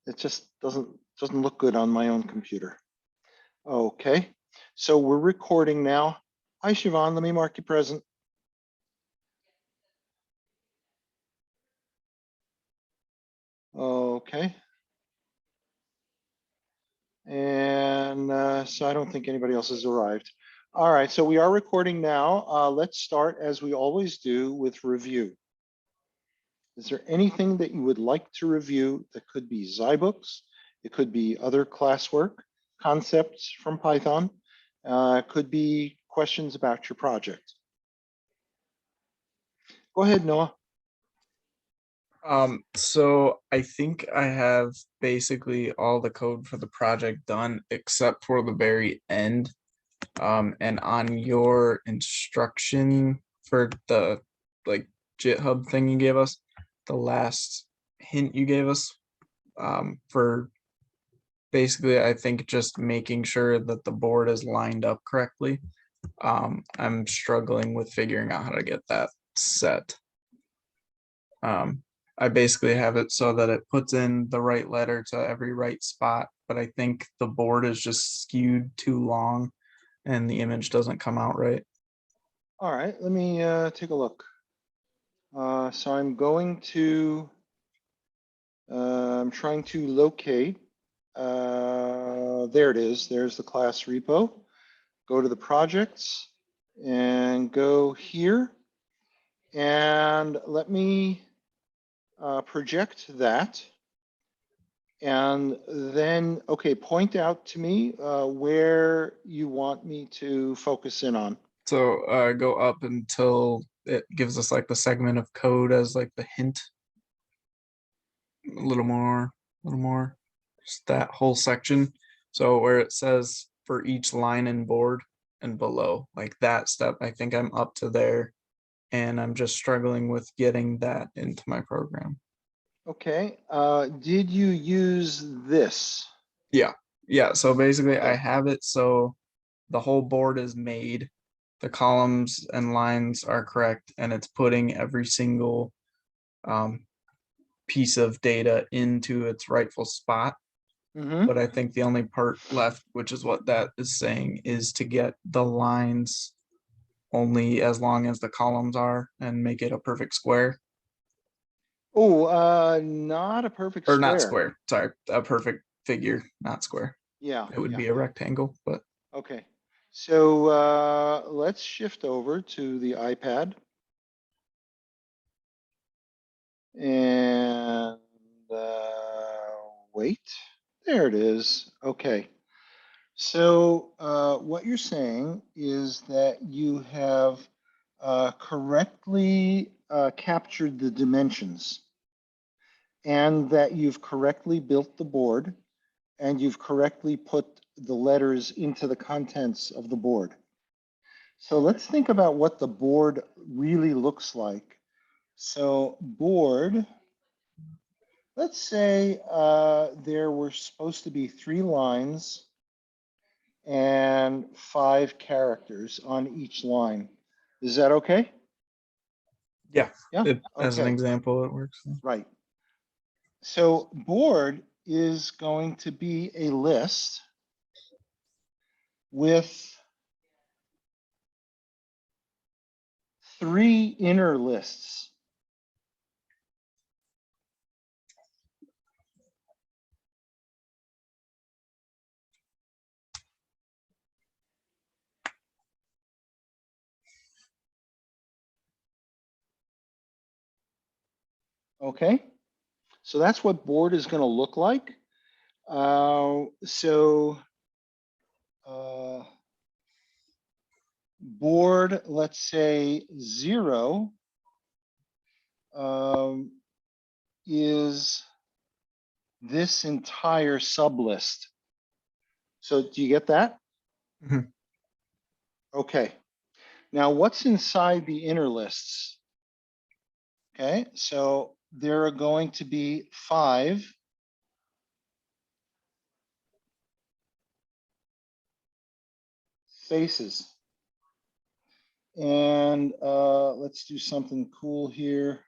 It just doesn't look good on my own computer. Okay, so we're recording now. Hi, Siobhan, let me mark you present. Okay. And so I don't think anybody else has arrived. All right, so we are recording now. Let's start as we always do with review. Is there anything that you would like to review that could be Zybooks? It could be other classwork, concepts from Python. It could be questions about your project. Go ahead, Noah. So I think I have basically all the code for the project done except for the very end. And on your instruction for the like GitHub thing you gave us, the last hint you gave us, for basically, I think just making sure that the board is lined up correctly. I'm struggling with figuring out how to get that set. I basically have it so that it puts in the right letter to every right spot, but I think the board is just skewed too long and the image doesn't come out right. All right, let me take a look. So I'm going to, I'm trying to locate, there it is, there's the class repo. Go to the projects and go here. And let me project that. And then, okay, point out to me where you want me to focus in on. So go up until it gives us like the segment of code as like the hint. A little more, just that whole section. So where it says for each line and board and below, like that step, I think I'm up to there. And I'm just struggling with getting that into my program. Okay, did you use this? Yeah, so basically I Okay. have it so the whole board is made, the columns and lines are correct, and it's putting every single piece of data into its rightful spot. Mm-hmm. But I think the only part left, which is what that is saying, is to get the lines only as long as the columns are and make it a perfect square. Oh, not a perfect Or not square. square, sorry, a perfect figure, not square. Yeah. It would yeah. be a rectangle, but Okay. So let's shift over to the iPad. And wait, there it is. Okay. So what you're saying is that you have correctly captured the dimensions and that you've correctly built the board and you've correctly put the letters into the contents of the board. So let's think about what the board really looks like. So board, let's say there were supposed to be 3 lines and 5 characters on each line. Is that okay? yeah, Yeah. as an Okay. example, it works. Right. So board is going to be a list with 3 inner lists. Okay. So that's what board is going to look like. Board, let's say 0 is this entire sublist. So do you get that? Mhm. Okay. Now what's inside the inner lists? Okay, so there are going to be 5 faces. And let's do something cool here.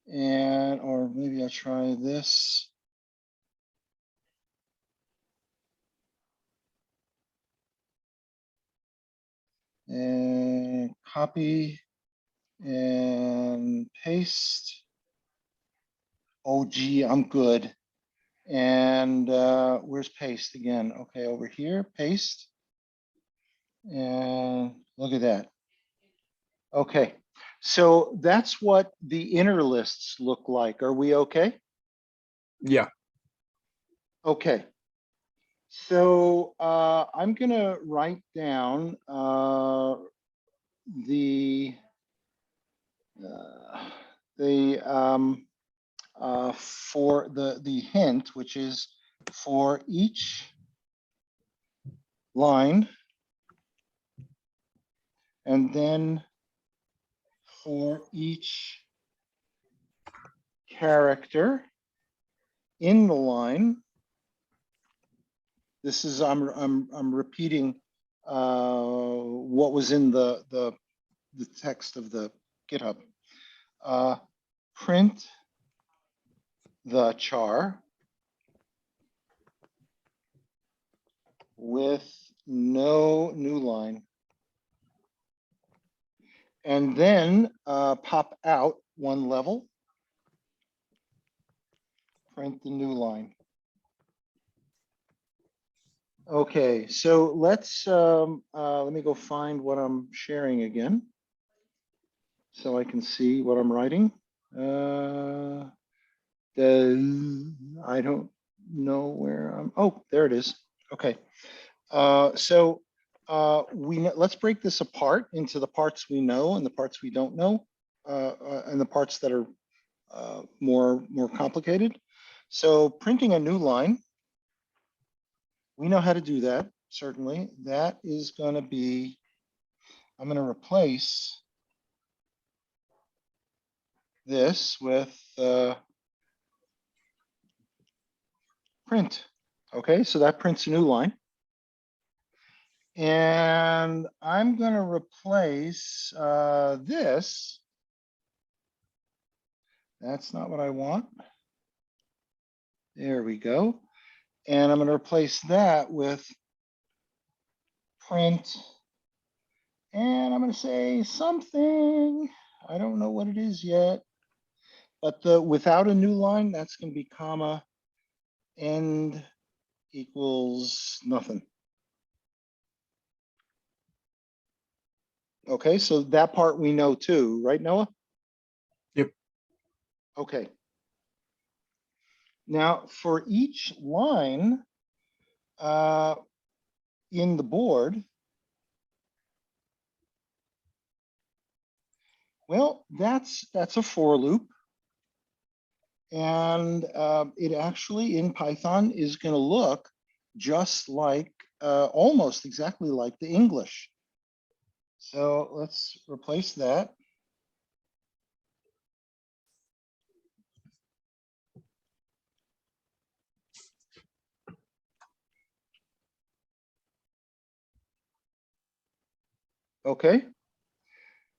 And, or maybe I'll try this. and copy and paste. Oh, gee, I'm good. And where's paste again? Okay, over here, paste. And look at that. Okay, so that's what the inner lists look like. Are we okay? Yeah. Okay. So I'm gonna write down the for the hint, which is for each line, and then for each character in the line. This is I'm repeating what was in the text of the GitHub. Print the char with no new line, and then pop out one level, print the new line. Okay, so let's let me go find what I'm sharing again so I can see what I'm writing. I don't know where I'm. Oh, there it is. Okay. Let's break this apart into the parts we know and the parts we don't know, and the parts that are more complicated. So printing a new line, we know how to do that, certainly. That is going to be, I'm going to replace this with print. Okay, so that prints a new line. And I'm going to replace this. That's not what I want. There we go. And I'm going to replace that with print. And I'm going to say something. I don't know what it is yet. But without a new line, that's going to be comma end equals nothing. Okay, so that part we know too, right, Noah? Yep. Okay. Now, for each line in the board, well, that's a for loop. And it actually in Python is going to look just like, almost exactly like the English. So let's replace that. Okay.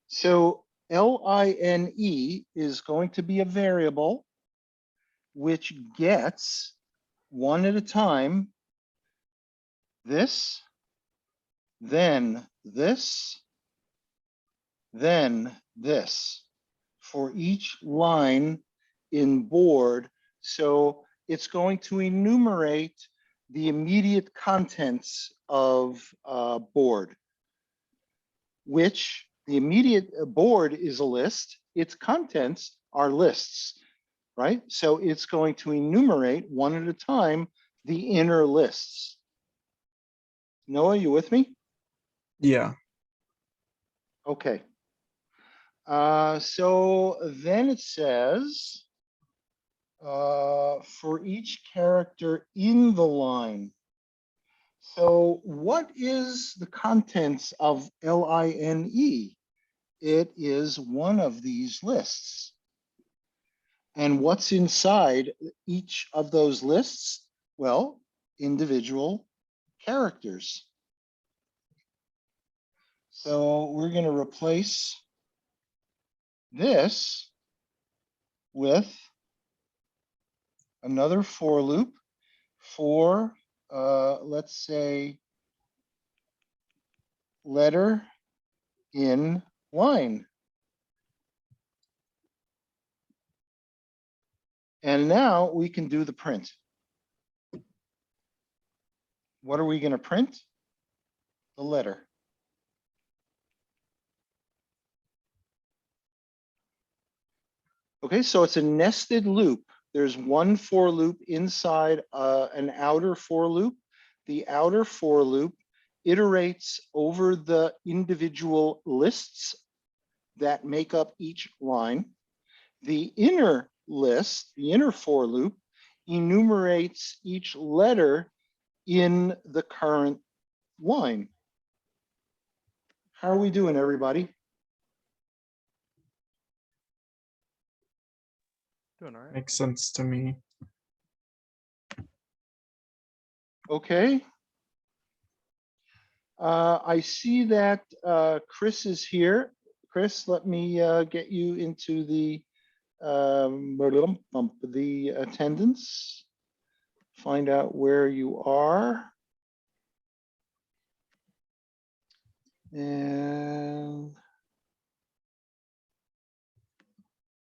So line is going to be a variable which gets one at a time this, then this, then this for each line in board. So it's going to enumerate the immediate contents of board, which the immediate board is a list. Its contents are lists, right? So it's going to enumerate one at a time the inner lists. Noah, you with me? Yeah. Okay. So then it says, for each character in the line. So what is the contents of line? It is one of these lists. And what's inside each of those lists? Well, individual characters. So we're going to replace this with another for loop for, let's say, letter in line. And now we can do the print. What are we going to print? The letter. Okay, so it's a nested loop. There's one for loop inside an outer for loop. The outer for loop iterates over the individual lists that make up each line. The inner list, the inner for loop, enumerates each letter in the current line. How are we doing, everybody? Doing all right. Makes sense to me. Okay. I see that Chris is here. Chris, let me get you into the attendance. Find out where you are. And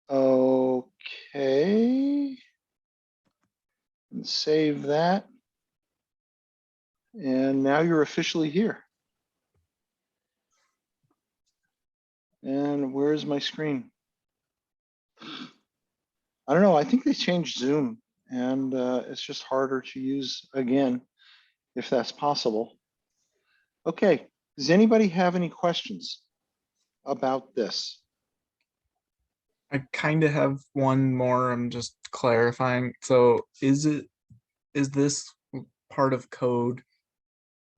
okay. And save that. And now you're officially here. And where's my screen? I don't know. I think they changed Zoom, and it's just harder to use again, if that's possible. Okay. Does anybody have any questions about this? I kind of have one more. I'm just clarifying. So is this part of code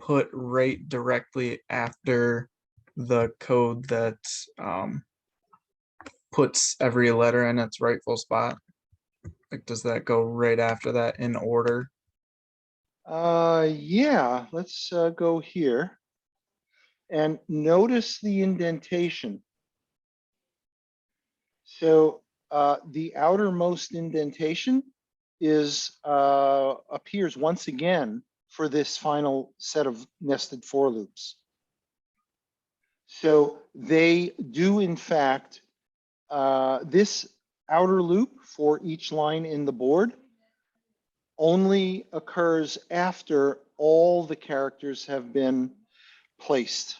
put right directly after the code that puts every letter in its rightful spot? Like, does that go right after that in order? Yeah, let's go here. And notice the indentation. So the outermost indentation appears once again for this final set of nested for loops. So they do, in fact, this outer loop for each line in the board only occurs after all the characters have been placed.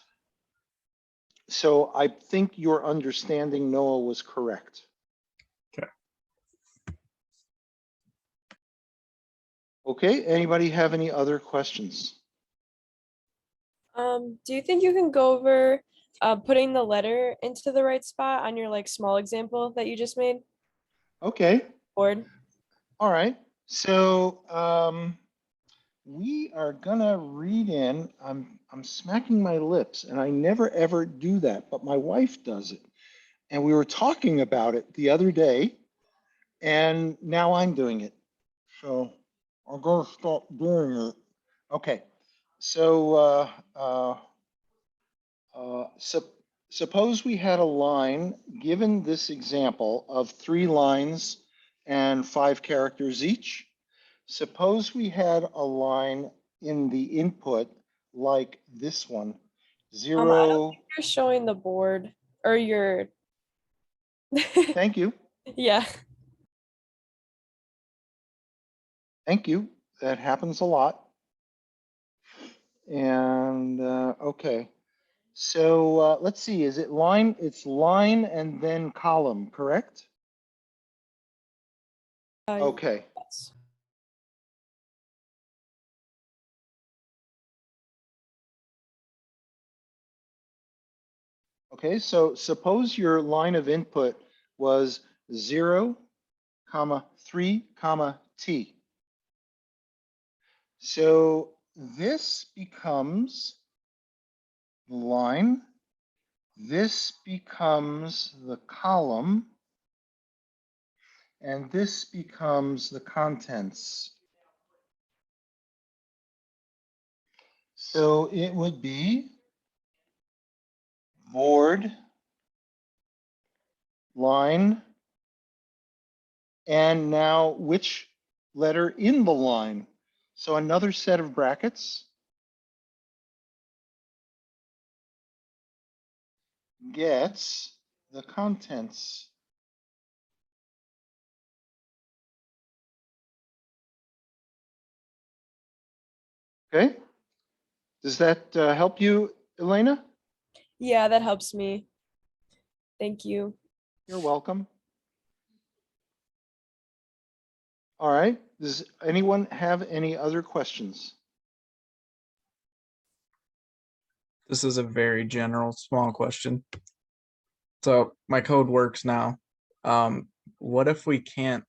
So I think your understanding, Noah, was correct. Okay. Okay, anybody have any other questions? Do you think you can go over putting the letter into the right spot on your small example that you just made? Okay, Board. all right. So we are gonna read in, I'm smacking my lips and I never ever do that, but my wife does it. And we were talking about it the other day and now I'm doing it. So I'm gonna stop doing it. Okay, so suppose we had a line, given this example of 3 lines and 5 characters each. Suppose we had a line in the input like this one, I 0. don't think you're showing the board or your. Thank you. Yeah. Thank you. That happens a lot. And okay. So let's see, is it line? It's line and then column, correct? Okay. Yes. Okay, so suppose your line of input was 0, 3, T. So this becomes the line, this becomes the column, and this becomes the contents. So it would be board, line, and now which letter in the line? So another set of brackets. gets the contents. Okay. Does that help you, Elena? Yeah, that helps me. Thank you. You're welcome. All right. Does anyone have any other questions? This is a very general, small question. So my code works now. What if we can't,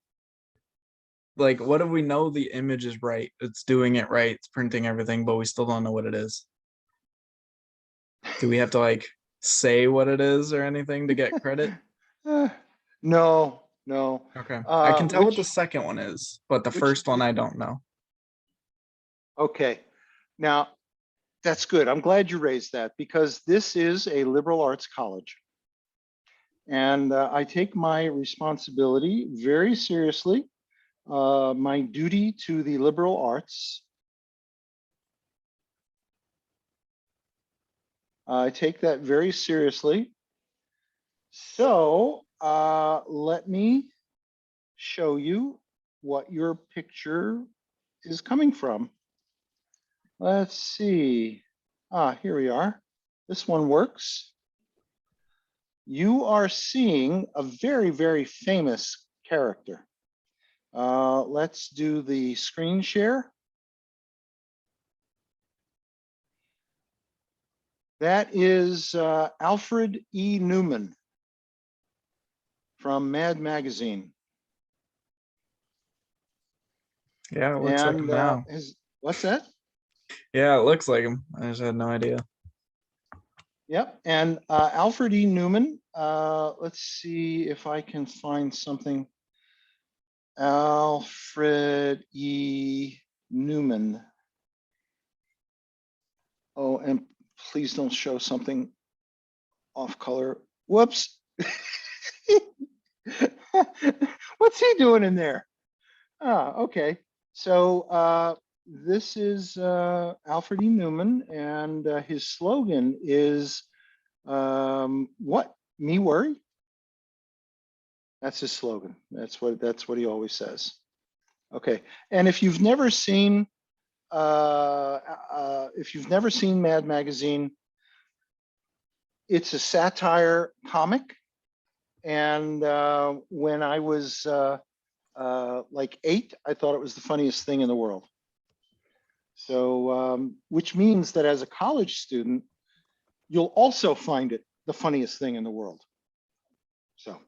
like, what if we know the image is right? It's doing it right. It's printing everything, but we still don't know what it is. Do we have to like say what it is or anything to get credit? No, no. Okay. I can tell what the Which, second one is, but the which, first one I don't know. okay. Now, that's good. I'm glad you raised that because this is a liberal arts college. And I take my responsibility very seriously, my duty to the liberal arts. I take that very seriously. So let me show you what your picture is coming from. Let's see. Here we are. This one works. You are seeing a very, very famous character. Let's do the screen share. That is Alfred E. Newman from Mad Magazine. Yeah, it looks like him And now. what's that? Yeah, it looks like him. I just had no idea. Yep. And Alfred E. Newman. Let's see if I can find something. Alfred E. Newman. Oh, and please don't show something off color. Whoops. What's he doing in there? Okay. So this is Alfred E. Newman, and his slogan is what? Me worry? That's his slogan. That's what he always says. Okay. And if you've never seen Mad Magazine, it's a satire comic. And when I was like 8, I thought it was the funniest thing in the world. So, which means that as a college student, you'll also find it the funniest thing in the world. So,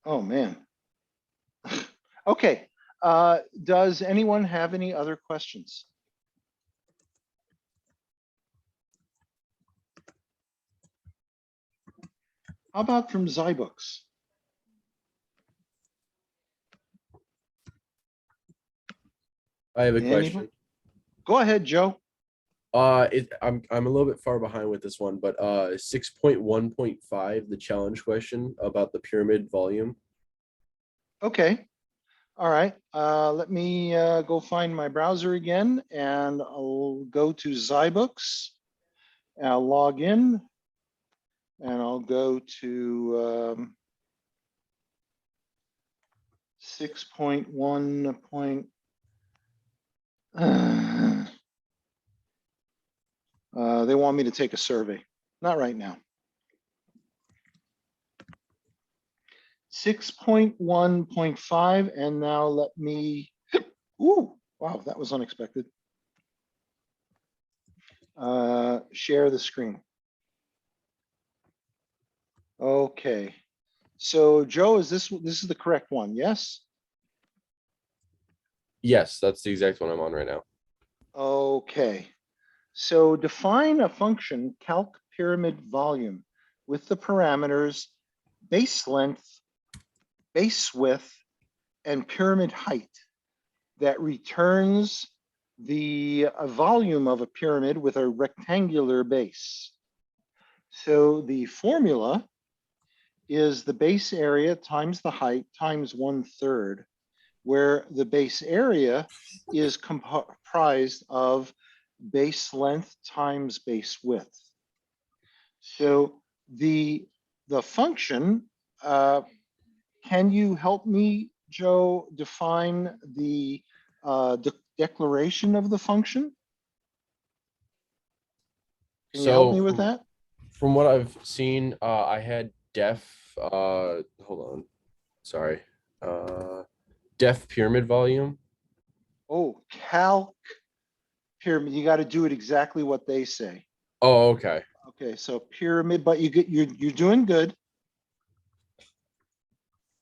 oh man. Okay. Does anyone have any other questions? How about from Zybooks? I have a Anybody? question. Go ahead, Joe. I'm a little bit far behind with this one, but 6.1.5, the challenge question about the pyramid volume. Okay. All right. Let me go find my browser again, and I'll go to Zybooks. And I'll log in, and I'll go to 6.1. They want me to take a survey. Not right now. 6.1.5, and now let me, ooh, wow, that was unexpected. Share the screen. Okay. So Joe, this is the correct one, yes? Yes, that's the exact one I'm on right now. Okay. So define a function calc pyramid volume with the parameters base length, base width, and pyramid height that returns the volume of a pyramid with a rectangular base. So the formula is the base area times the height times 1/3, where the base area is comprised of base length times base width. So the function, can you help me, Joe, define the declaration of the function? Can you help me with that? From what I've seen, I had def, hold on, sorry, def pyramid volume. Oh, calc pyramid, you got to do it exactly what they say. Oh, okay. Okay, so pyramid, but you're doing good.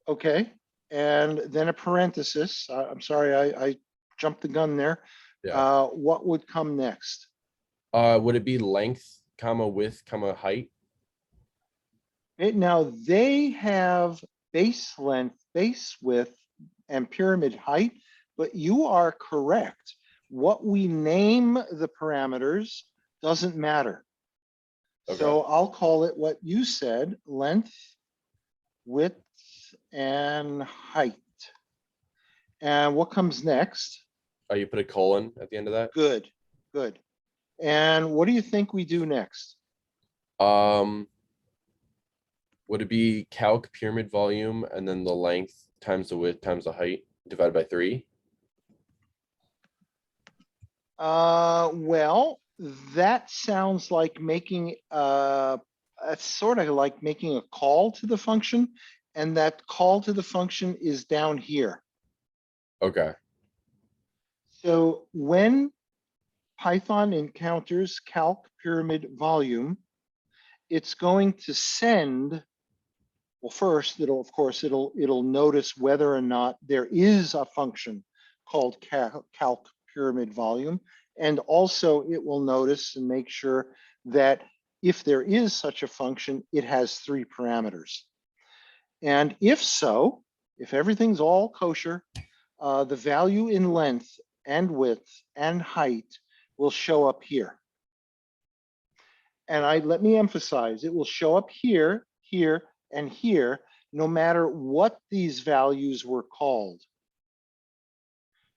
Okay, and then a parenthesis. I'm sorry, I jumped the gun there. Yeah. What would come next? Would it be length, comma, width, comma, height? Now they have base length, base width, and pyramid height, but you are correct. What we name the parameters doesn't matter. Okay. So I'll call it what you said, length, width, and height. And what comes next? Oh, you put a colon at the end of that? Good, good. And what do you think we do next? Would it be calc pyramid volume and then the length times the width times the height divided by 3? Well, that sounds like making it's sort of like making a call to the function, and that call to the function is down here. Okay. So when Python encounters calc pyramid volume, it's going to send, well, first of course it'll notice whether or not there is a function called calc pyramid volume, and also it will notice and make sure that if there is such a function, it has 3 parameters. And if so, if everything's all kosher, the value in length and width and height will show up here. And let me emphasize, it will show up here, here, and here, no matter what these values were called.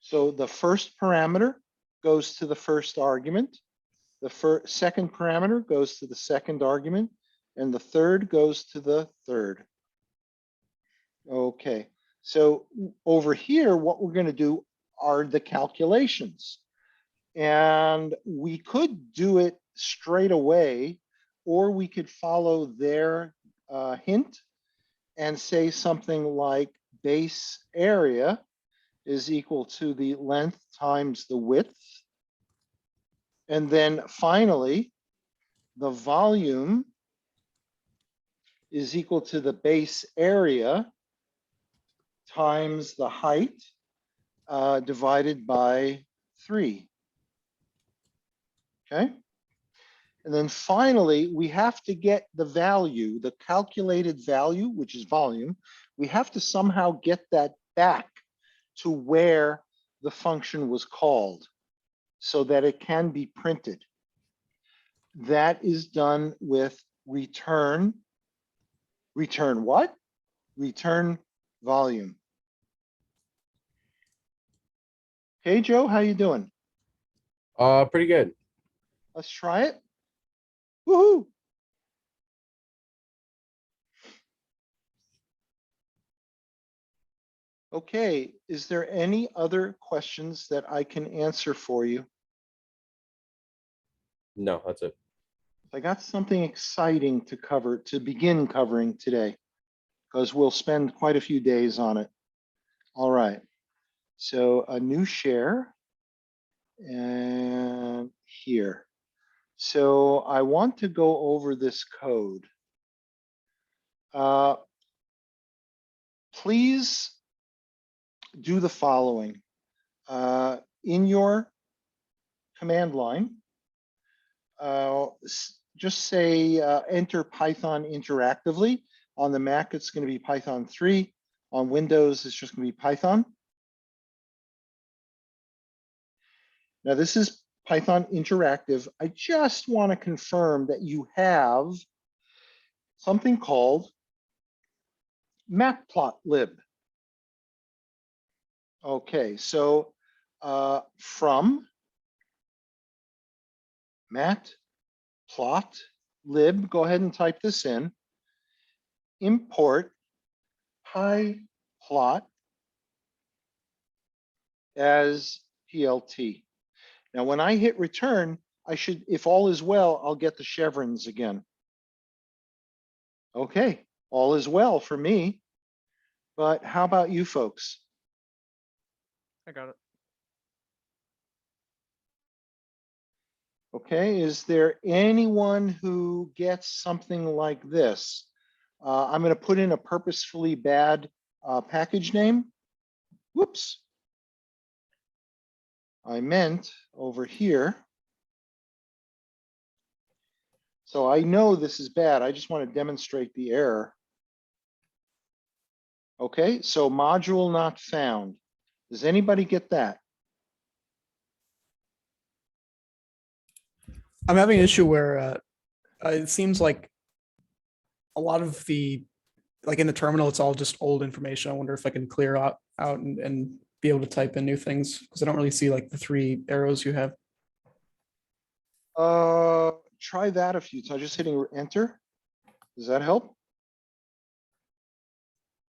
So the first parameter goes to the first argument. The second parameter goes to the second argument, and the third goes to the third. Okay, so over here, what we're going to do are the calculations. And we could do it straight away, or we could follow their hint and say something like base area is equal to the length times the width. And then finally, the volume is equal to the base area times the height divided by 3. Okay. And then finally, we have to get the value, the calculated value, which is volume. We have to somehow get that back to where the function was called so that it can be printed. That is done with return. Return what? Return volume. Okay, Joe, how you doing? Pretty good. Let's try it. Woohoo! Okay, is there any other questions that I can answer for you? No, that's it. I got something exciting to cover, to begin covering today, because we'll spend quite a few days on it. All right, so a new share and here. So I want to go over this code. Please do the following. In your command line, just say enter Python interactively. On the Mac, it's going to be Python 3. On Windows, it's just going to be Python. Now, this is Python interactive. I just want to confirm that you have something called matplotlib. Okay, so from matplotlib, go ahead and type this in, import pyplot as PLT. Now, when I hit return, I should, if all is well, I'll get the chevrons again. Okay, all is well for me, but how about you folks? I got it. Okay, is there anyone who gets something like this? I'm going to put in a purposefully bad package name. Whoops. I meant over here. So I know this is bad. I just want to demonstrate the error. Okay, so module not found. Does anybody get that? I'm having an issue where it seems like a lot of the, like in the terminal, it's all just old information. I wonder if I can clear out and be able to type in new things, because I don't really see like the 3 arrows you have. Try that a few times, just hitting enter. Does that help?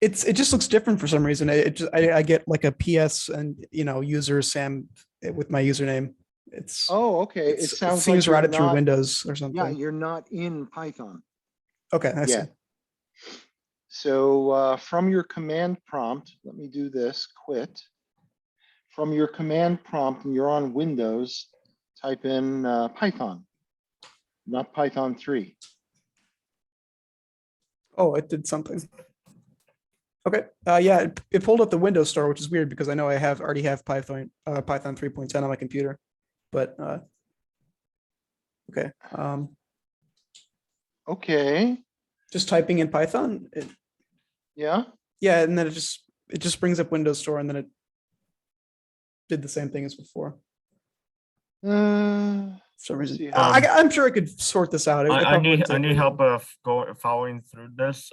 It just looks different for some reason. I get like a PS and user Sam with my username. It's Oh, okay. It it sounds seems like you're routed through not, Windows or yeah, something. you're not in Python Okay, I see. yet. So from your command prompt, let me do this, quit. From your command prompt, and you're on Windows, type in Python, not Python 3. Oh, it did something. Okay. Yeah, it pulled up the Windows Store, which is weird because I know I already have Python 3.10 on my computer. But okay. Okay, Just typing in Python. yeah. Yeah, and then it just brings up Windows Store, and then it did the same thing as before. For some reason. see how- I'm sure I could sort this out. It I probably wouldn't need take me long. help of following through this.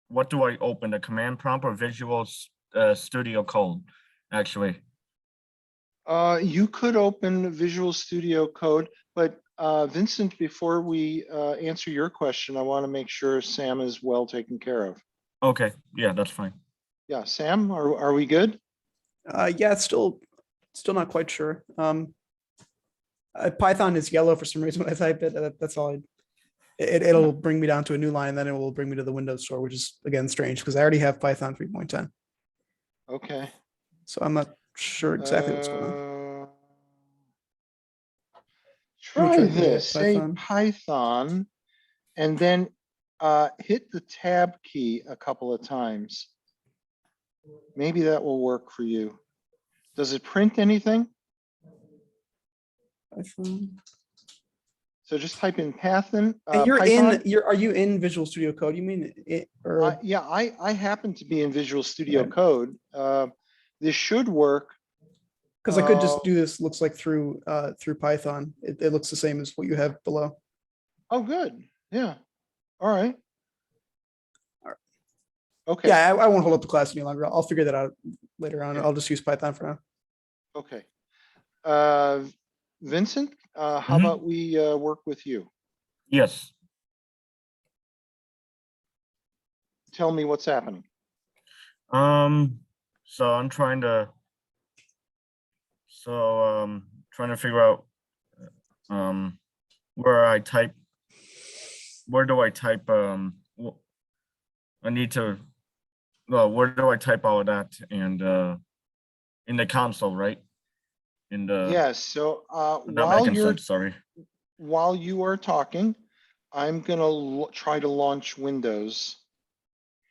What do I open? The command prompt or Visual Studio Code? Actually, You could open Visual Studio Code, but Vincent, before we answer your question, I want to make sure Sam is well taken care of. okay, yeah, that's fine. Yeah, Sam, are we good? Yeah, it's still not quite sure. Python is yellow for some reason when I type it. That's all. It'll bring me down to a new line, then it will bring me to the Windows Store, which is again strange because I already have Python 3.10. Okay. So I'm not sure exactly what's going on. Uh, Let me Try try this, say Python. Python, and then hit the tab key a couple of times. Maybe that will work for you. Does it print anything? Python. So just type in Python. And Python. are you in Visual Studio Code? You mean it or Yeah, I happen to be in Visual Studio Right. Code. This should work. because I could just do this, looks like through Python. It looks the same as what you have below. Oh, good. Yeah. All right. Alright. Okay. Yeah, I won't hold up the class any longer. I'll figure that out later on. Okay. I'll just use Python for now. Okay. Vincent, how Mhm. about we work with you? Yes. Tell me what's happening. So I'm trying to. Trying to figure out where I type. Where do I type? I need to. Well, where do I type all of that? And in the console, right? In the Yes. So not my consent. Sorry. while you are talking, I'm gonna try to launch Windows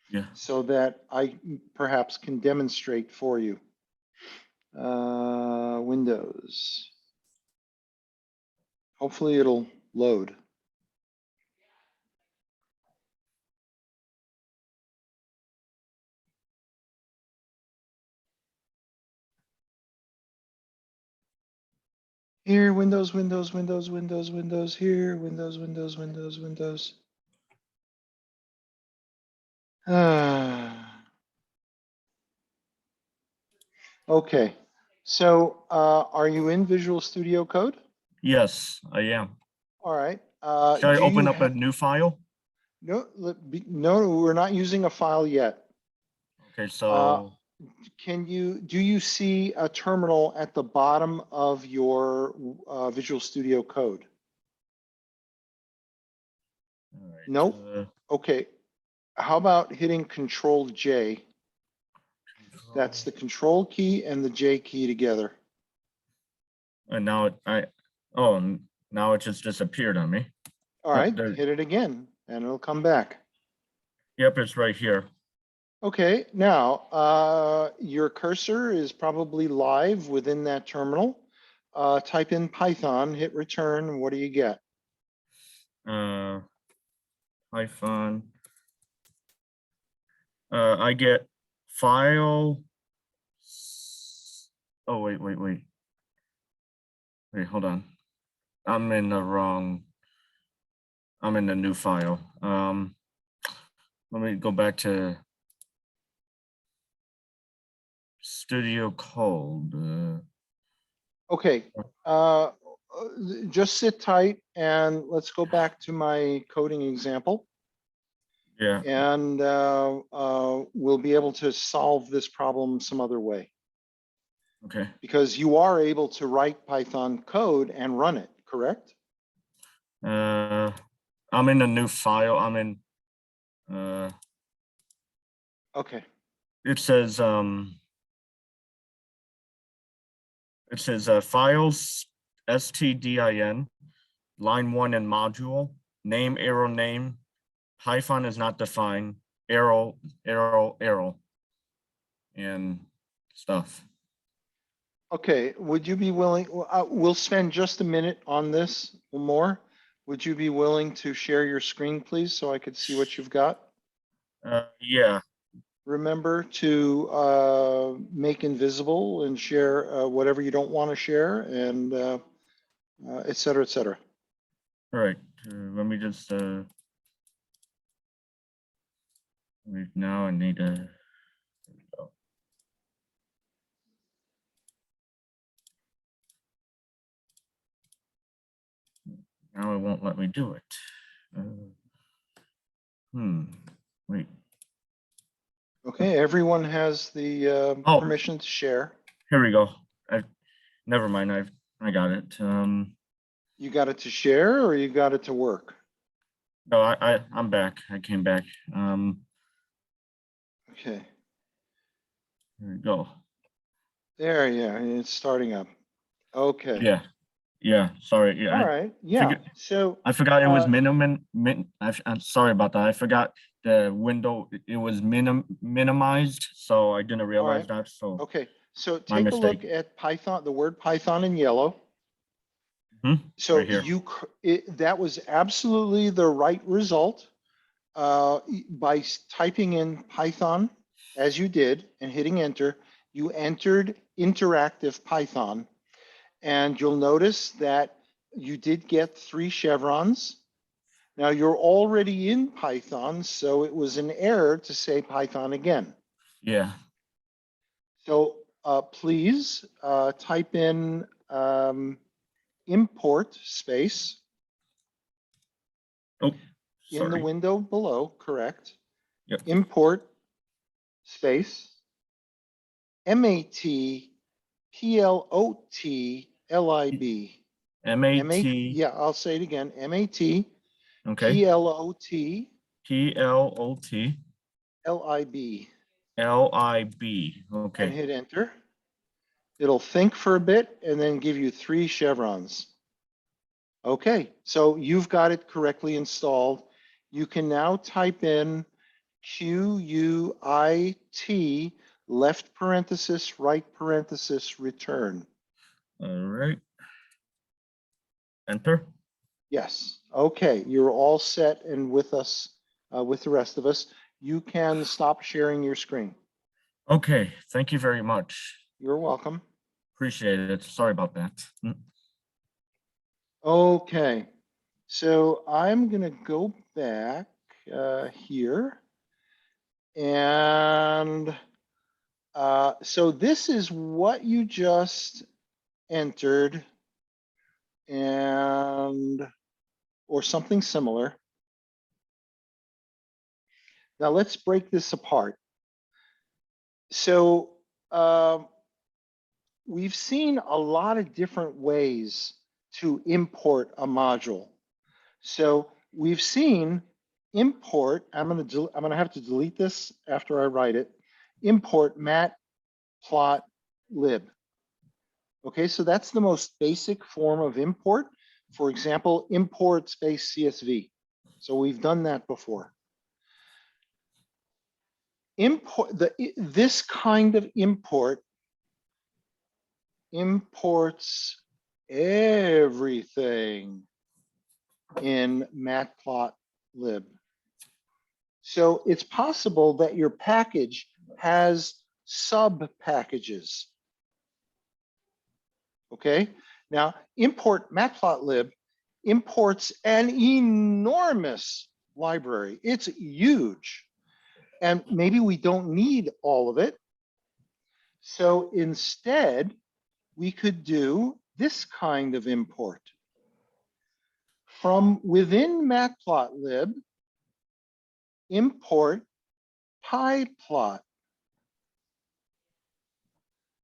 Yeah. so that I perhaps can demonstrate for you. Windows. Hopefully it'll load. Here, Windows, Windows, Windows, Windows, Windows, here, Windows, Windows, Windows, Windows. Okay, so are you in Visual Studio Code? Yes, I am. All right. Should I do open you up a new file? No, no, we're not using a file yet. Okay, so Do you see a terminal at the bottom of your Visual Studio Code? all right, Nope. Okay. How about hitting Control J? That's the Control key and the J key together. and now now it just disappeared on me. All Yep, right, there- hit it again and it'll come back. Yep, it's right here. Okay, now your cursor is probably live within that terminal. Type in Python, hit return. What do you get? Python. I get file. Oh, wait. Wait, hold on. I'm in the new file. Let me go back to Studio Code. Okay, just sit tight and let's go back to my coding example. Yeah, And we'll be able to solve this problem some other way. okay. Because you are able to write Python code and run it, correct? I'm in a new file. I'm in, Okay, it says files stdin, line 1 in module, name, arrow name, Python is not defined, arrow, and stuff. okay. Would you be willing, we'll spend just a minute on this or more. Would you be willing to share your screen, please, so I could see what you've got? Yeah, Remember to make invisible and share whatever you don't want to share and et cetera, et cetera. all right. Let me just, now I need to, there we go. Now it won't let me do it. Wait. Okay, everyone has the Oh. permission to share. Here we go. Never mind. I got it. You got it to share or you got it to work? No, I'm back. I came back. Okay, Here we go. there, yeah, it's starting up. Okay. Yeah. Sorry. Yeah. All right, yeah, so. I forgot it was I'm sorry about that. I forgot the window. It was minimized, so I didn't realize right. that. So Okay, so My take a look mistake. at Python, the word Python in yellow. So right here. that was absolutely the right result. By typing in Python as you did and hitting enter, you entered interactive Python. And you'll notice that you did get 3 chevrons. Now you're already in Python, so it was an error to say Python again. Yeah. So please type in import space Oh, in the sorry. window below, correct? Yep. Import space matplotlib. MAT. Yeah, I'll say it again. Okay. matplotlib. PLOT LIB. And Okay. hit enter. It'll think for a bit and then give you 3 chevrons. Okay, so you've got it correctly installed. You can now type in QUIT left parenthesis, right parenthesis, return. All right. Enter. Yes, okay, you're all set and with us, with the rest of us. You can stop sharing your screen. Okay. Thank you very much. You're welcome. Appreciate it. Sorry about that. Okay, so I'm gonna go back here. And so this is what you just entered and, or something similar. Now let's break this apart. So we've seen a lot of different ways to import a module. So we've seen import, I'm gonna have to delete this after I write it, import matplotlib. Okay, so that's the most basic form of import. For example, import space CSV. So we've done that before. This kind of import imports everything in matplotlib. So it's possible that your package has sub packages. Okay, now import matplotlib imports an enormous library. It's huge. And maybe we don't need all of it. So instead, we could do this kind of import. From within matplotlib, import pyplot.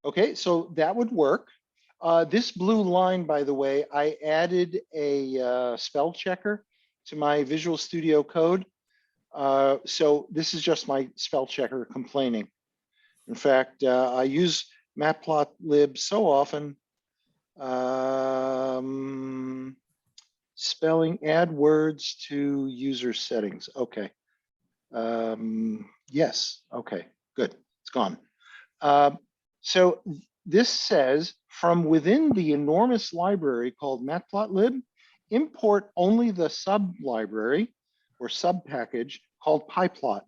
Okay, so that would work. This blue line, by the way, I added a spell checker to my Visual Studio Code. So this is just my spell checker complaining. In fact, I use matplotlib so often. Spelling, add words to user settings. Okay. Yes, okay, good, it's gone. So this says from within the enormous library called matplotlib, import only the sub library or sub package called pyplot.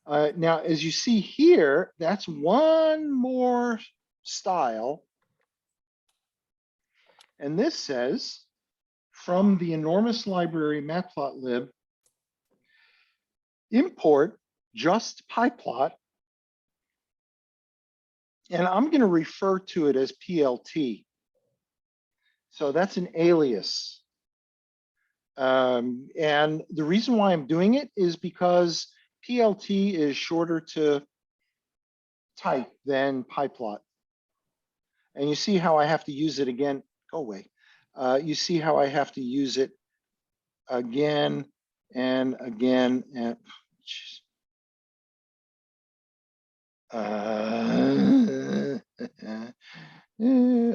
Now, as you see here, that's one more style. And this says, from the enormous library matplotlib, import just pyplot. And I'm going to refer to it as PLT. So that's an alias. And the reason why I'm doing it is because PLT is shorter to type than pyplot. And you see how I have to use it again. Go away. You see how I have to use it again and again. And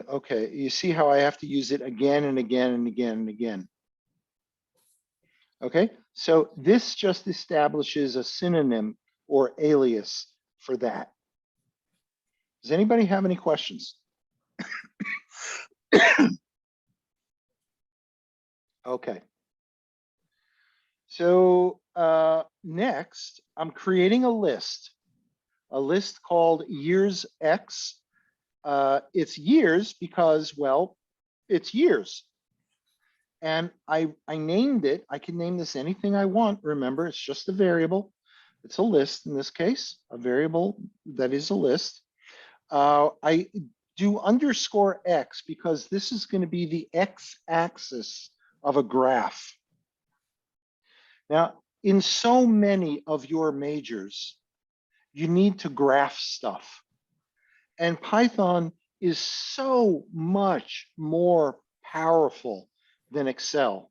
okay, you see how I have to use it again and again and again and again. Okay, so this just establishes a synonym or alias for that. Does anybody have any questions? Okay. So next, I'm creating a list called years X. It's years because, well, it's years. And I named it. I can name this anything I want. Remember, it's just a variable. It's a list in this case, a variable that is a list. I do underscore X because this is going to be the X axis of a graph. Now, in so many of your majors, you need to graph stuff. And Python is so much more powerful than Excel.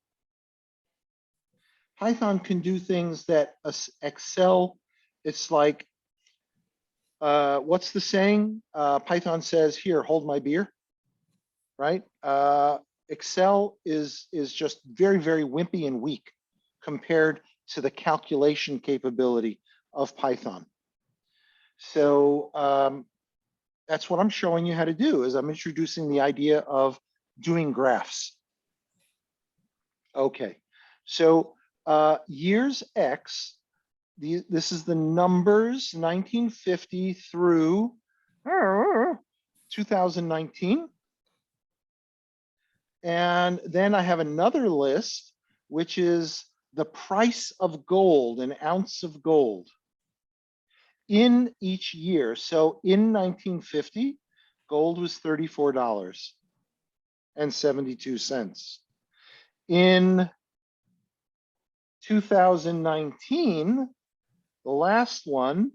Python can do things that Excel, it's like, what's the saying? Python says, here, hold my beer, right? Excel is just very, very wimpy and weak compared to the calculation capability of Python. So that's what I'm showing you how to do, is I'm introducing the idea of doing graphs. Okay, so years X, this is the numbers 1950 through 2019. And then I have another list, which is the price of gold, an ounce of gold in each year. So in 1950, gold was $34. In 2019, the last one,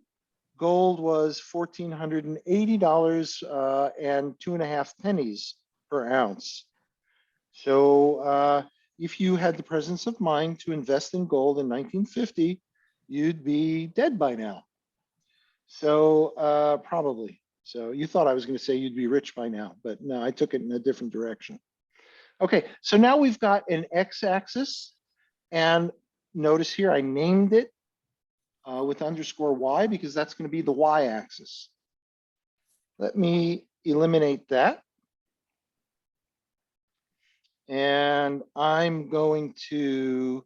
gold was $1,480 and 2.5 pennies per ounce. So if you had the presence of mind to invest in gold in 1950, you'd be dead by now. So probably. So you thought I was going to say you'd be rich by now, but no, I took it in a different direction. Okay, so now we've got an x-axis, and notice here I named it with underscore y because that's going to be the y-axis. Let me eliminate that. And I'm going to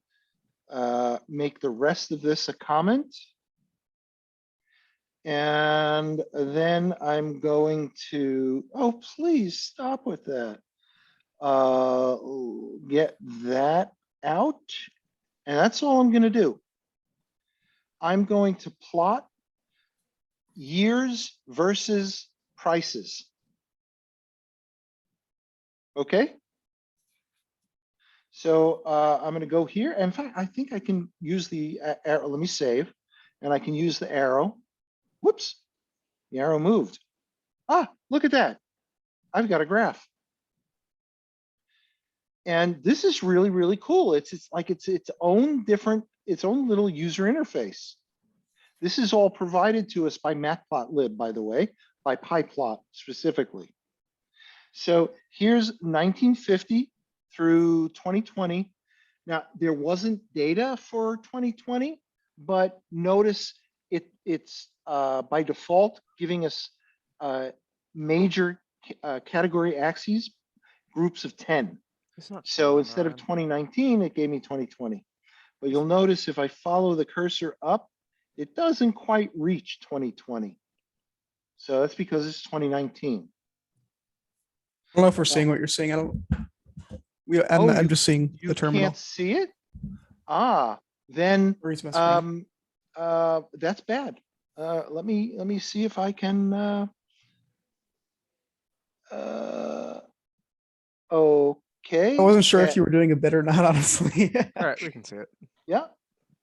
make the rest of this a comment. And then I'm going to, oh, please stop with that. Get that out. And that's all I'm going to do. I'm going to plot years versus prices. Okay. So I'm going to go here. In fact, I think I can use the arrow. Let me save. And I can use the arrow. Whoops, the arrow moved. Ah, look at that. I've got a graph. And this is really, really cool. It's like it's own little user interface. This is all provided to us by matplotlib, by the way, by pyplot specifically. So here's 1950 through 2020. Now, there wasn't data for 2020, but notice it's by default giving us major category axes, groups of 10. So instead of 2019, it gave me 2020. But you'll notice if I follow the cursor up, it doesn't quite reach 2020. So that's because it's 2019. I don't know if we're seeing what you're seeing. I'm just seeing You the terminal. can't see it? Ah, then Reads my screen. that's bad. Let me see if I can. Okay. I wasn't sure if you were doing a bit or not, honestly. All right, we can see it. Yeah.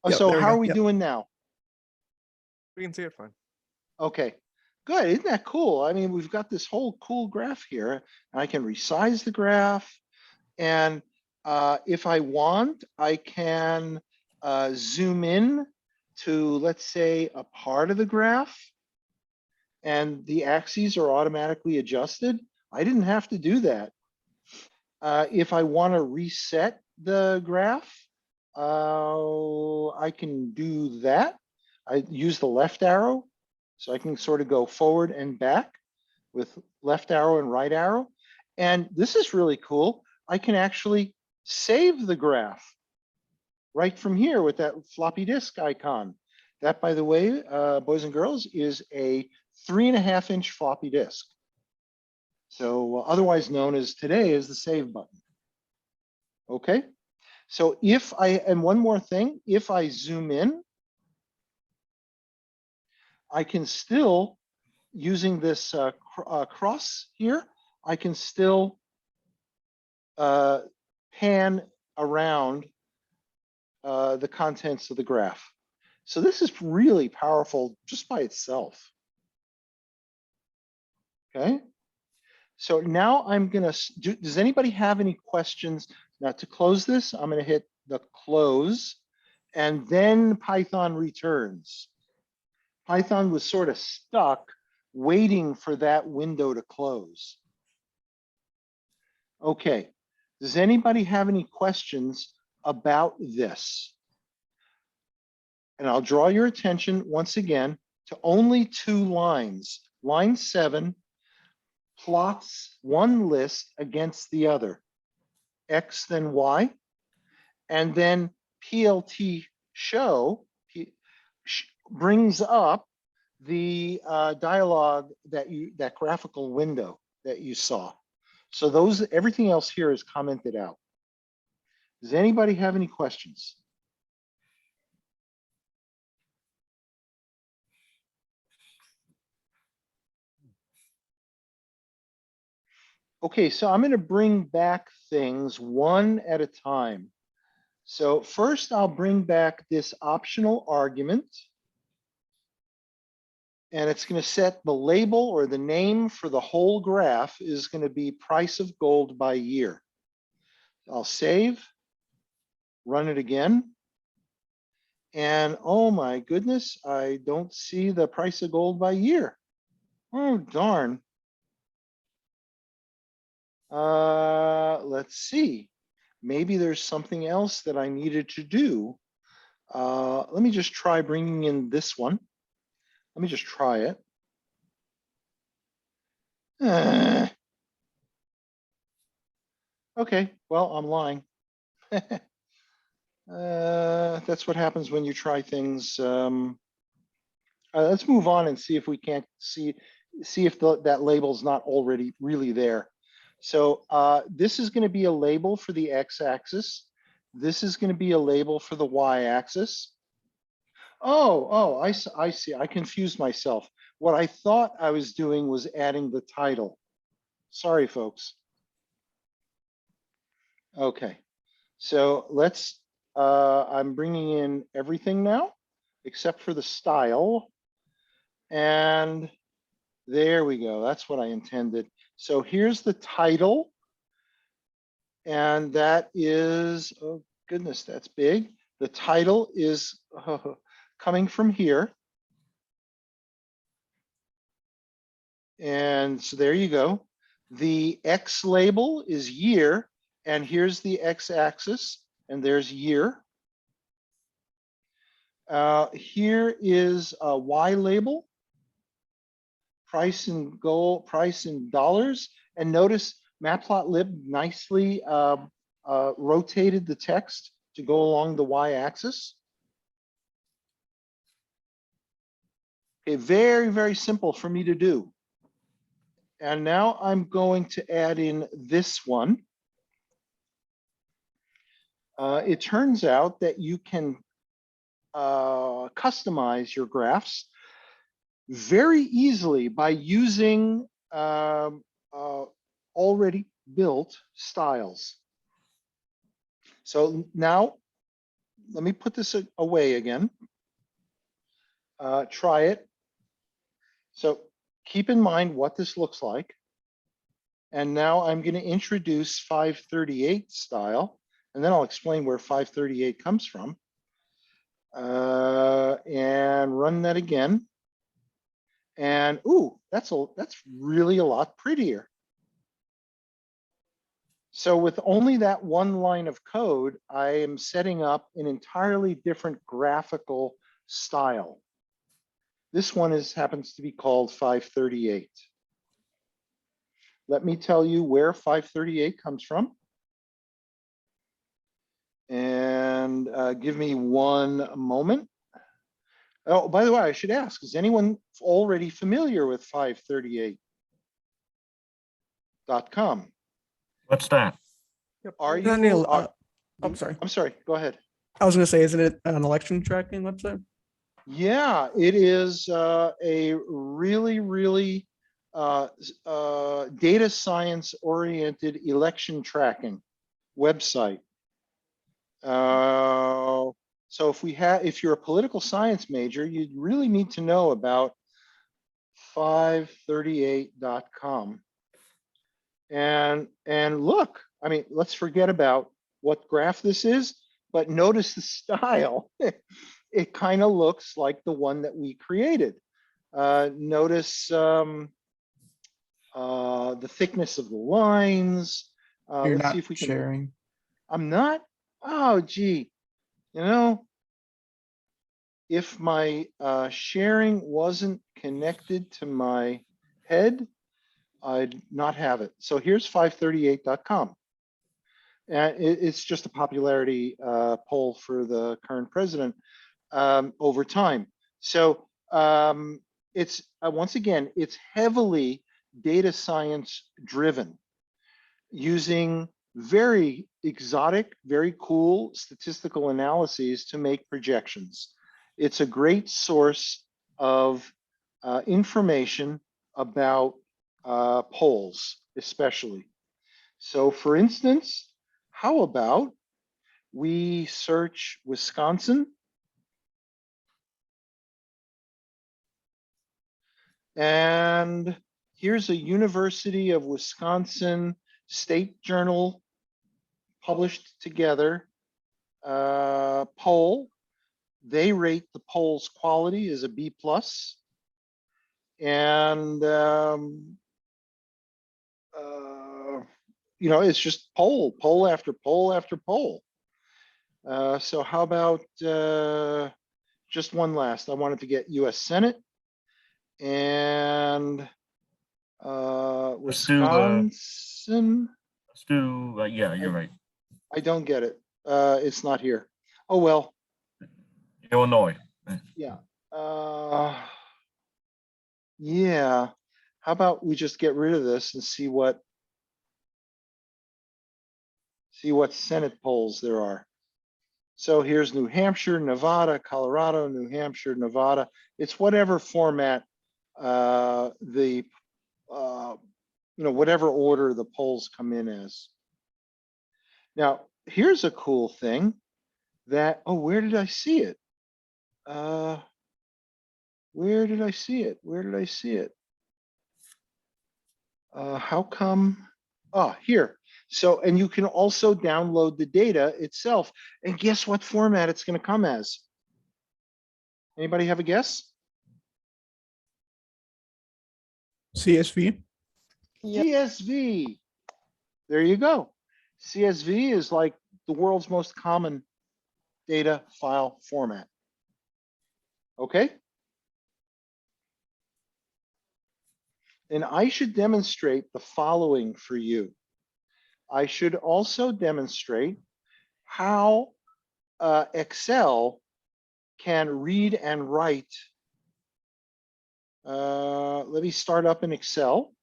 Yep, So there we how go. are we Yep. doing now? We can see it fine. Okay, good. Isn't that cool? I mean, we've got this whole cool graph here, and I can resize the graph. And if I want, I can zoom in to, let's say, a part of the graph, and the axes are automatically adjusted. I didn't have to do that. If I want to reset the graph, I can do that. I use the left arrow, so I can sort of go forward and back with left arrow and right arrow. And this is really cool. I can actually save the graph right from here with that floppy disk icon. That, by the way, boys and girls, is a 3.5-inch floppy disk. So otherwise known as today as the save button. Okay. So if and one more thing, if I zoom in, I can still, using this cross here, I can still pan around the contents of the graph. So this is really powerful just by itself. Okay. So now I'm gonna, does anybody have any questions? Now to close this, I'm gonna hit the close, and then Python returns. Python was sort of stuck waiting for that window to close. Okay, does anybody have any questions about this? And I'll draw your attention once again to only 2 lines. Line 7 plots one list against the other, X then Y, and then PLT show brings up the dialogue that graphical window that you saw. So everything else here is commented out. Does anybody have any questions? Okay, so I'm going to bring back things one at a time. So first I'll bring back this optional argument. And it's going to set the label or the name for the whole graph is going to be price of gold by year. I'll save, run it again. And oh my goodness, I don't see the price of gold by year. Oh, darn. Let's see. Maybe there's something else that I needed to do. Let me just try bringing in this one. Let me just try it. Okay, well, I'm lying. That's what happens when you try things. Let's move on and see if we can't see if that label's not already really there. So this is going to be a label for the x-axis. This is going to be a label for the y-axis. Oh, I see. I confused myself. What I thought I was doing was adding the title. Sorry, folks. Okay, so let's, I'm bringing in everything now, except for the style. And there we go. That's what I intended. So here's the title. And that is, oh goodness, that's big. The title is coming from here. And so there you go. The X label is year, and here's the X axis, and there's year. Here is a Y label, price in gold, price in dollars. And notice matplotlib nicely rotated the text to go along the Y axis. Okay, very, very simple for me to do. And now I'm going to add in this one. It turns out that you can customize your graphs very easily by using already built styles. So now let me put this away again. Try it. So keep in mind what this looks like. And now I'm going to introduce 538 style, and then I'll explain where 538 comes from. And run that again. And ooh, that's really a lot prettier. So with only that one line of code, I am setting up an entirely different graphical style. This one happens to be called 538. Let me tell you where 538 comes from. And give me one moment. Oh, by the way, I should ask, is anyone already familiar with 538.com? What's that? Are you? Daniel, I'm sorry. I'm sorry, go ahead. I was going to say, isn't it an election tracking website? Yeah, it is a really, really data science oriented election tracking website. So if you're a political science major, you really need to know about 538.com. And look, I mean, let's forget about what graph this is, but notice the style. It kind of looks like the one that we created. Notice the thickness of the lines. You're Let's not see if we can. sharing. I'm not. Oh, gee. You know, if my sharing wasn't connected to my head, I'd not have it. So here's 538.com. And it's just a popularity poll for the current president over time. So it's once again, it's heavily data science driven, using very exotic, very cool statistical analyses to make projections. It's a great source of information about polls. especially. So for instance, how about we search Wisconsin? And here's a University of Wisconsin State Journal published together poll. They rate the poll's quality as a B+. And you know, it's just poll after poll after poll. So how about just one last? I wanted to get US Senate and Let's do, Wisconsin. let's do, yeah, you're right. I don't get it. It's not here. Oh, well, Illinois. yeah. Yeah. How about we just get rid of this and see what Senate polls there are. So here's New Hampshire, Nevada, Colorado, New Hampshire, Nevada. It's whatever format you know, whatever order the polls come in as. Now, here's a cool thing that, oh, where did I see it? Where did I see it? Where did I see it? How come? Oh, here. So, and you can also download the data itself. And guess what format it's going to come as? Anybody have a guess? CSV. Yep. CSV. There you go. CSV is like the world's most common data file format. Okay. And I should demonstrate the following for you. I should also demonstrate how Excel can read and write. Let me start up in Excel.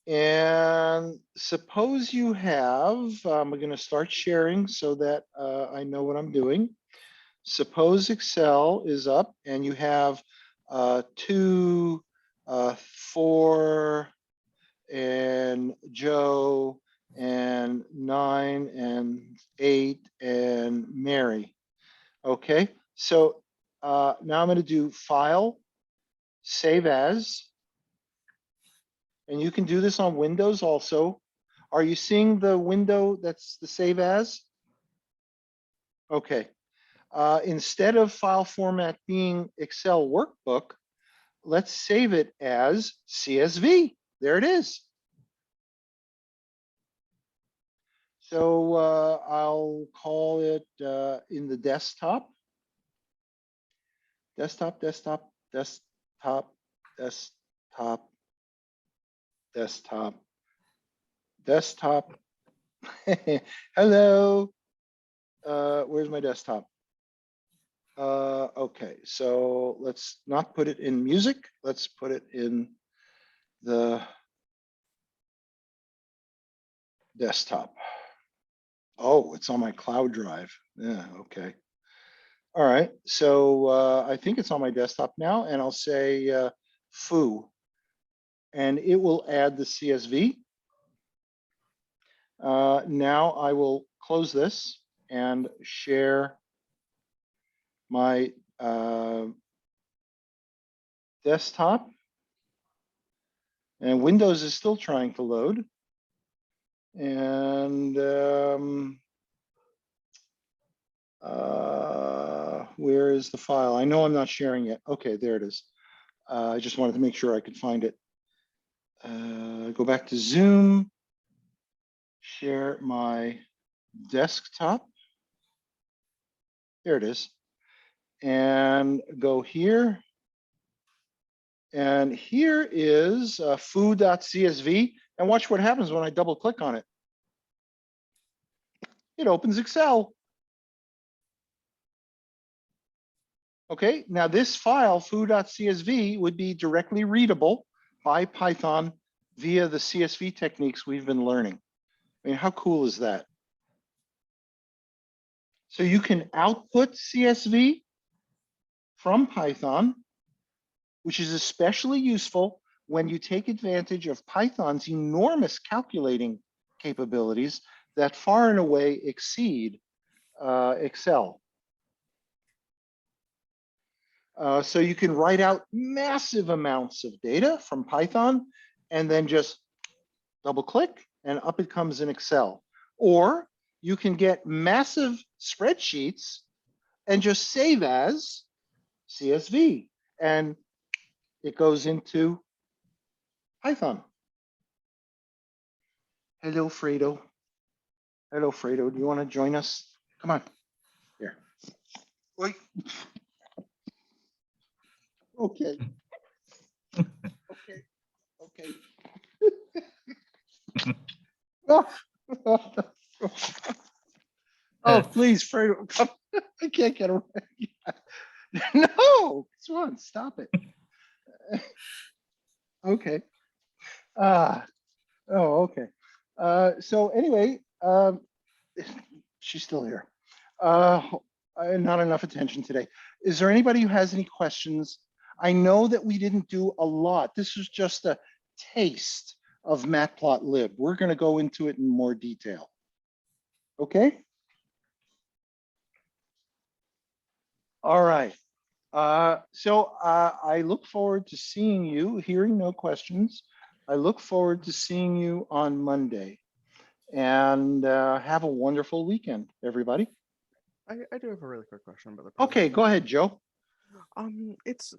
And suppose you have, I'm going to start sharing so that I know what I'm doing. Suppose Excel is up and you have 2, 4, and Joe, and 9, and 8, and Mary. Okay, so now I'm going to do File, Save As. And you can do this on Windows also. Are you seeing the window that's the Save As? Okay. Instead of file format being Excel workbook, let's save it as CSV. There it is. So I'll call it in the desktop. Desktop. Hello. Where's my desktop? Okay, so let's not put it in music. Let's put it in the desktop. Oh, it's on my cloud drive. Yeah, okay. All right, so I think it's on my desktop now, and I'll say foo, and it will add the CSV. Now I will close this and share my desktop. And Windows is still trying to load. And where is the file? I know I'm not sharing it. Okay, there it is. I just wanted to make sure I could find it. Go back to Zoom, share my desktop. There it is. And go here. And here is foo.csv. And watch what happens when I double click on it. It opens Excel. Okay, now this file, foo.csv, would be directly readable by Python via the CSV techniques we've been learning. I mean, how cool is that? So you can output CSV from Python, which is especially useful when you take advantage of Python's enormous calculating capabilities that far and away exceed Excel. So you can write out massive amounts of data from Python and then just double click and up it comes in Excel. Or you can get massive spreadsheets and just save as CSV and it goes into Python. Hello, Fredo. Hello, Fredo. Do you want to join us? Come on. Here. Wait. Okay. Okay. Okay. Oh, please, Fredo, come. I can't get away. No, Swan, stop it. Okay. Oh, okay. So anyway, she's still here. Not enough attention today. Is there anybody who has any questions? I know that we didn't do a lot. This was just a taste of matplotlib. We're going to go into it in more detail. Okay. All right. So I look forward to seeing you, hearing no questions. I look forward to seeing you on Monday. And have a wonderful weekend, everybody. I do have a really quick question about the project. Okay, go ahead, Joe. It's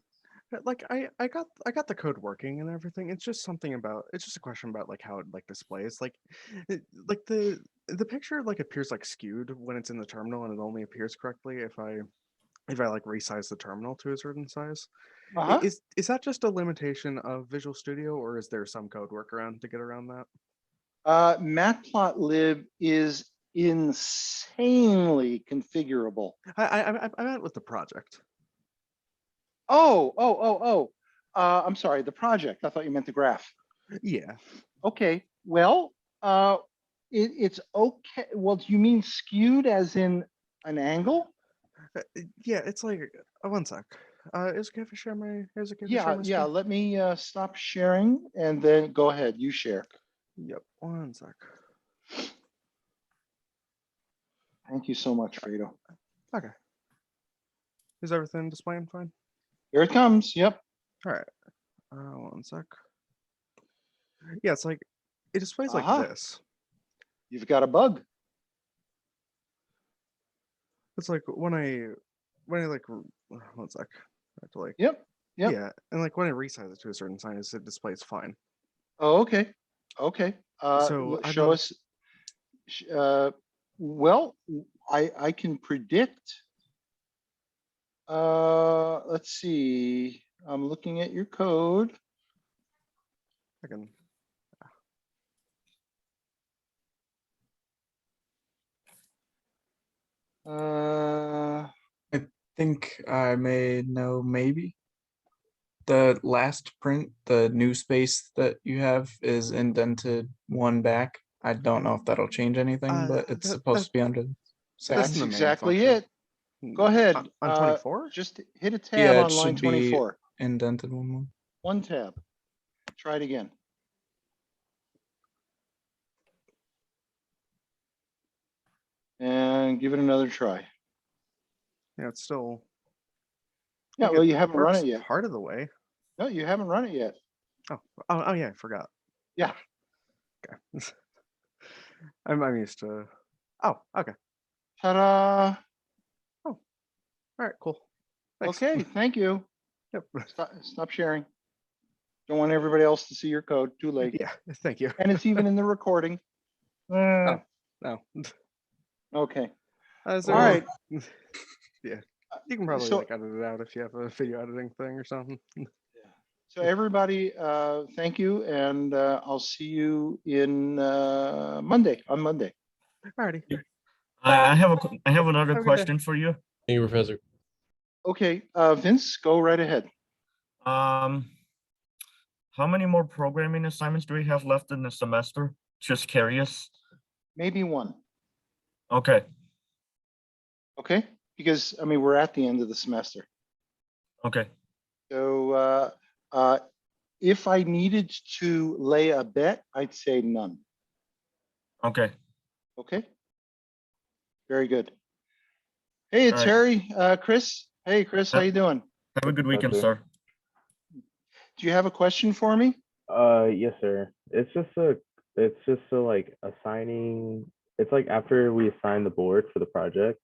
like I got the code working and everything. It's just something about it's just a question about like how it like displays like like the picture like appears like skewed when it's in the terminal and it only appears correctly if I like resize the terminal to a certain size. Uh-huh. Is that just a limitation of Visual Studio or is there some code workaround to get around that? Matplotlib is insanely configurable. I meant with the project. I'm sorry, the project. I thought you meant the graph. Yeah. Okay, well, it's okay. Well, do you mean skewed as in an angle? Yeah, it's like one sec. Is it okay if I share my? Is it okay if I share Yeah, my yeah. screen? Let me stop sharing and then go ahead. You share. Yep. One sec. Thank you so much, Fredo. Okay. Is everything displaying fine? Here it comes. Yep. All right. One sec. Yeah, it's like it displays like Uh-huh. this. You've got a bug. It's like when I like one sec. I have to like Yep. Yep. yeah, and like when I resize it to a certain size, it displays fine. Oh, okay. Okay. So I'm Show not- us. Well, I can predict. Let's see. I'm looking at your code. I can. I think I may know maybe. The last print, the new space that you have is indented one back. I don't know if that'll change anything, but it's supposed to be under the That's That's in the main exactly function. it. Go ahead. On 24? Just hit a tab Yeah, it on line should be 24. indented one more. One tab. Try it again. And give it another try. Yeah, it's still. Yeah, like, well, it you haven't run works it yet. part of the way. No, you haven't run it yet. Oh yeah, I forgot. Yeah. Okay. I'm used to. Oh, okay. Ta-da. All right, cool. Thanks. Okay, thank you. Yep. Stop sharing. Don't want everybody else to see your code. Too late. Yeah, thank you. And it's even in the recording. Oh, no. Okay. Is All there- right. Yeah. You can probably So- like edit it out if you have a video editing thing or something. So everybody, thank you, and I'll see you in on Monday. Alrighty. I have another Okay. question for you. Thank you, Professor. Okay, Vince, go right ahead. How many more programming assignments do we have left in the semester? Just curious. Maybe one. Okay. Okay, because I mean we're at the end of the semester. Okay. So if I needed to lay a bet, I'd say none. Okay. Okay? Very good. Hey, it's All right. Harry. Chris. Hey, Chris, how you doing? Have a good weekend, sir. sir. Do you have a question for me? Yes, sir. It's just so like assigning, it's like after we assign the board for the project,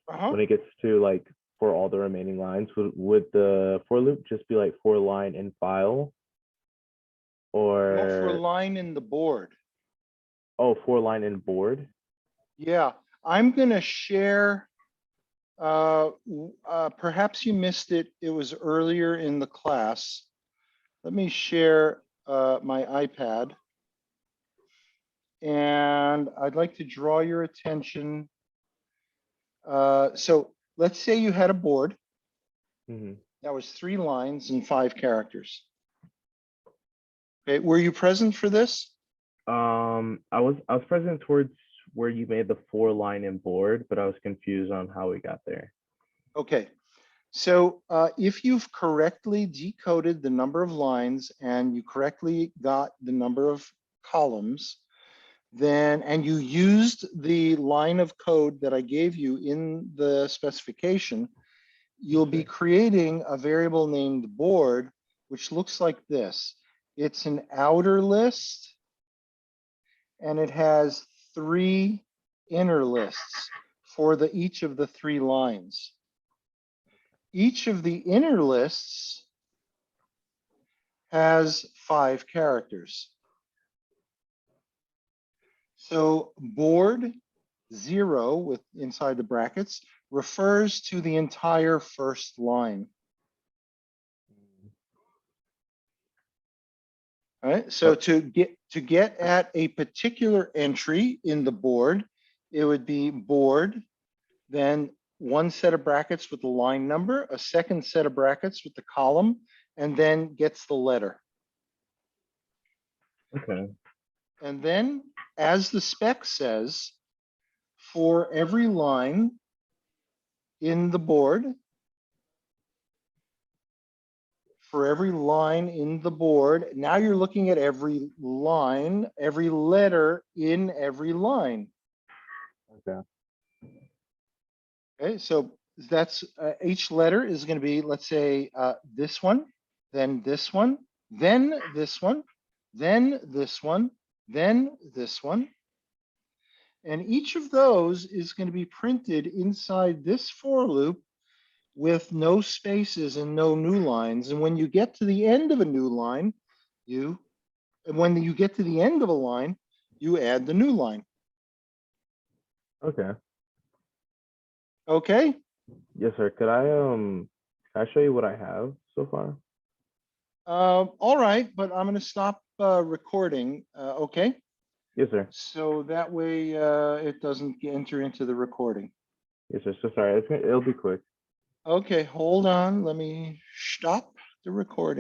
Uh-huh. when it gets to like for all the remaining lines, would the for loop just be like for line in file? No, for Or line in the board. oh, for line in board? Yeah, I'm gonna share, perhaps you missed it. It was earlier in the class. Let me share my iPad. And I'd like to draw your attention. So let's say you had a board Hmm. that was 3 lines and 5 characters. Okay, were you present for this? I was present towards where you made the for line in board, but I was confused on how we got there. Okay, so if you've correctly decoded the number of lines and you correctly got the number of columns, then, and you used the line of code that I gave you in the specification, you'll be Okay. creating a variable named board, which looks like this. It's an outer list, and it has 3 inner lists for each of the 3 lines. Each of the inner lists has 5 characters. So board 0 with inside the brackets refers to the entire first line. All right, so to get at a particular entry in the board, it would be board, then 1 set of brackets with the line number, a second set of brackets with the column, and then gets the letter. Okay. And then, as the spec says, for every line in the board, now you're looking at every line, every letter in every line. Okay. Okay, so that's each letter is going to be, let's say, this one, then this one, then this one, then this one, then this one. And each of those is going to be printed inside this for loop with no spaces and no new lines. And when you get to the end of a new line, when you get to the end of a line, you add the new line. Okay. Okay? Yes, sir. Can I show you what I have so far? All right, but I'm going to stop recording. Okay? Yes, sir. So that way it doesn't enter into the recording. Yes, sir. So sorry. It'll be quick. Okay, hold on. Let me stop the recording.